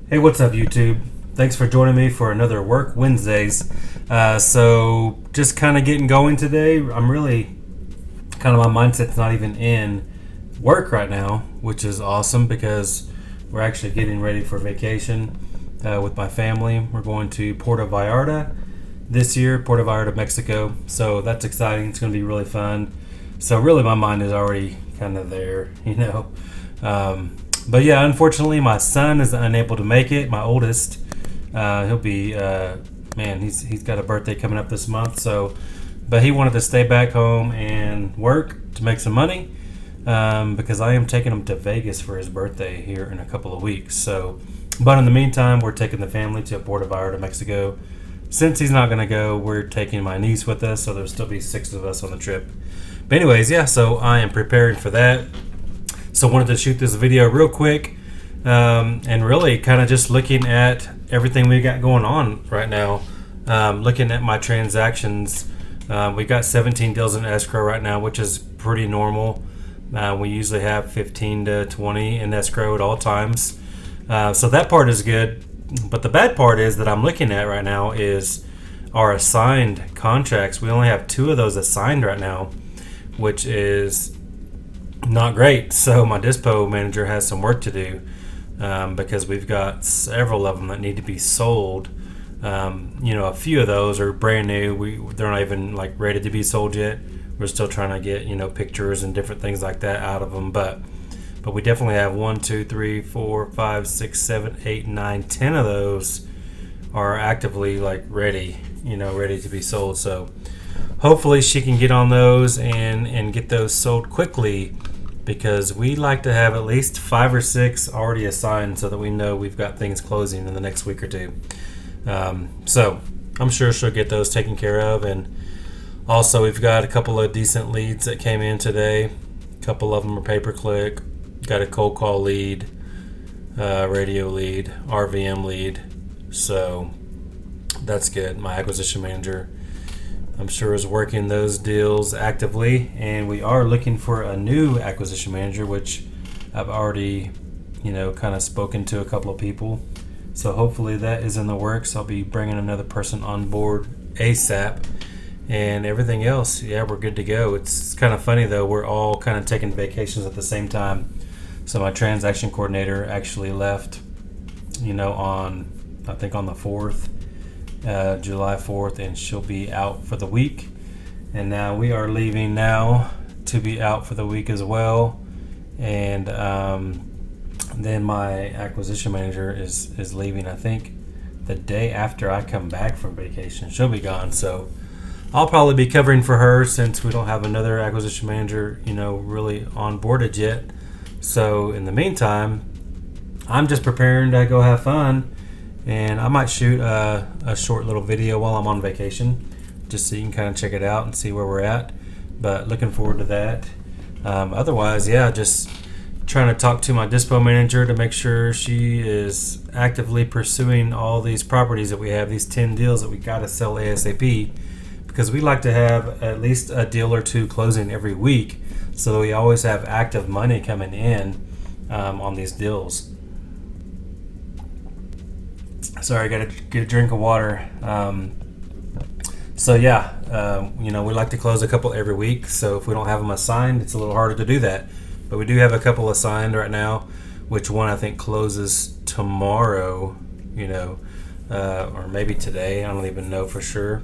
Hey, what's up, YouTube? Thanks for joining me for another Work Wednesdays. So, just kind of getting going today. I'm really kind of my mindset's not even in work right now, which is awesome because we're actually getting ready for vacation with my family. We're going to Puerto Vallarta this year, Puerto Vallarta, Mexico. So, that's exciting. It's going to be really fun. So, really, my mind is already kind of there. But yeah, unfortunately, my son is unable to make it. My oldest, he'll be he's got a birthday coming up this month. So, but he wanted to stay back home and work to make some money because I am taking him to Vegas for his birthday here in a couple of weeks. So, but in the meantime, we're taking the family to Puerto Vallarta, Mexico. Since he's not going to go, we're taking my niece with us, so there'll still be 6 of us on the trip. But anyways, yeah, so I am preparing for that. So wanted to shoot this video real quick and really kind of just looking at everything we got going on right now. Looking at my transactions, we got 17 deals in escrow right now, which is pretty normal. We usually have 15 to 20 in escrow at all times. So that part is good. But the bad part is that I'm looking at right now is our assigned contracts. We only have 2 of those assigned right now, which is not great. So my dispo manager has some work to do because we've got several of them that need to be sold. A few of those are brand new. They're not even like ready to be sold yet. We're still trying to get pictures and different things like that out of them. But we definitely have 1, 2, 3, 4, 5, 6, 7, 8, 9, 10 of those are actively like ready to be sold. So hopefully she can get on those and get those sold quickly, because we like to have at least 5 or 6 already assigned so that we know we've got things closing in the next week or 2. So I'm sure she'll get those taken care of. And also we've got a couple of decent leads that came in today. A couple of them are pay-per-click. Got a cold call lead, radio lead, RVM lead. So that's good. My acquisition manager, I'm sure, is working those deals actively, and we are looking for a new acquisition manager, which I've already, kind of spoken to a couple of people. So hopefully that is in the works. I'll be bringing another person on board ASAP, and everything else, yeah, we're good to go. It's kind of funny though, we're all kind of taking vacations at the same time. So my transaction coordinator actually left, on the 4th. July 4th, and she'll be out for the week. And now we are leaving now to be out for the week as well. And then my acquisition manager is leaving, I think, the day after I come back from vacation. She'll be gone. So I'll probably be covering for her since we don't have another acquisition manager, really onboarded yet. So in the meantime, I'm just preparing to go have fun. And I might shoot a short little video while I'm on vacation, just so you can kind of check it out and see where we're at. But looking forward to that. Otherwise, yeah, just trying to talk to my dispo manager to make sure she is actively pursuing all these properties that we have, these 10 deals that we got to sell ASAP, because we like to have at least a deal or 2 closing every week, so we always have active money coming in on these deals. Sorry, I got to get a drink of water. We like to close a couple every week. So if we don't have them assigned, it's a little harder to do that. But we do have a couple assigned right now, which one I think closes tomorrow, or maybe today. I don't even know for sure.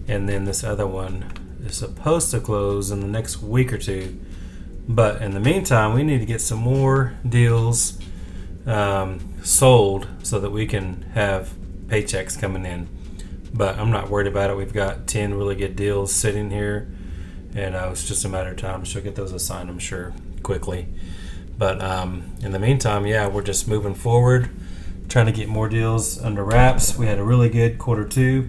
And then this other one is supposed to close in the next week or 2. But in the meantime, we need to get some more deals sold so that we can have paychecks coming in. But I'm not worried about it. We've got 10 really good deals sitting here, and it's just a matter of time. She'll get those assigned, I'm sure, quickly. But in the meantime, yeah, we're just moving forward, trying to get more deals under wraps. We had a really good quarter 2,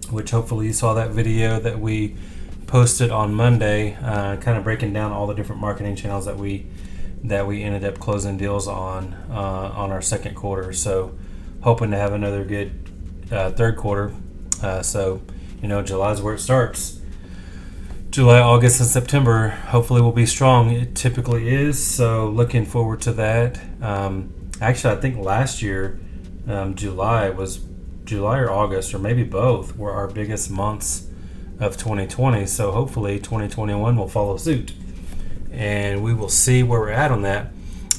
which hopefully you saw that video that we posted on Monday, kind of breaking down all the different marketing channels that we ended up closing deals on our second quarter. So hoping to have another good third quarter. July's where it starts. July, August, and September hopefully will be strong. It typically is, so looking forward to that. Actually, I think last year July or August, or maybe both, were our biggest months of 2020. So hopefully 2021 will follow suit, and we will see where we're at on that.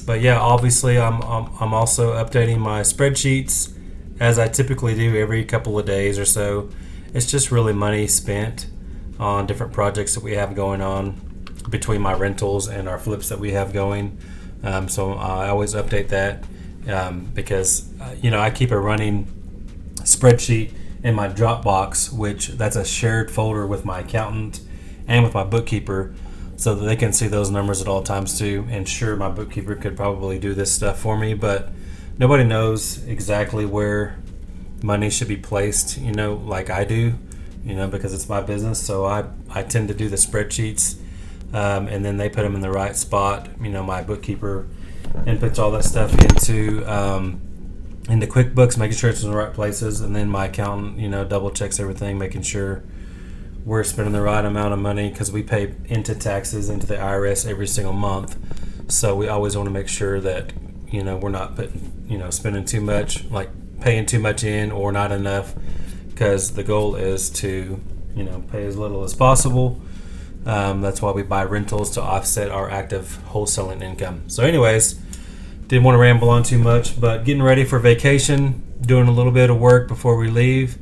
But yeah, obviously I'm also updating my spreadsheets as I typically do every couple of days or so. It's just really money spent on different projects that we have going on between my rentals and our flips that we have going. So I always update that because I keep a running spreadsheet in my Dropbox, which that's a shared folder with my accountant and with my bookkeeper, so that they can see those numbers at all times too. And sure, my bookkeeper could probably do this stuff for me, but nobody knows exactly where money should be placed, like I do, because it's my business. So I tend to do the spreadsheets, and then they put them in the right spot. My bookkeeper inputs all that stuff into QuickBooks, making sure it's in the right places, and then my accountant, double checks everything, making sure we're spending the right amount of money, because we pay into taxes into the IRS every single month. So we always want to make sure that we're not spending too much, like paying too much in or not enough, because the goal is to pay as little as possible. That's why we buy rentals, to offset our active wholesaling income. So anyways, didn't want to ramble on too much, but getting ready for vacation, doing a little bit of work before we leave.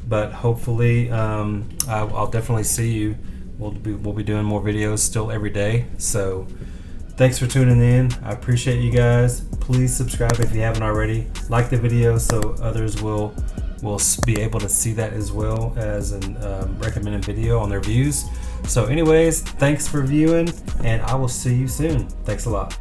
But hopefully I'll definitely see you. We'll be doing more videos still every day. So thanks for tuning in. I appreciate you guys. Please subscribe if you haven't already. Like the video so others will be able to see that as well as a recommended video on their views. So anyways, thanks for viewing, and I will see you soon. Thanks a lot.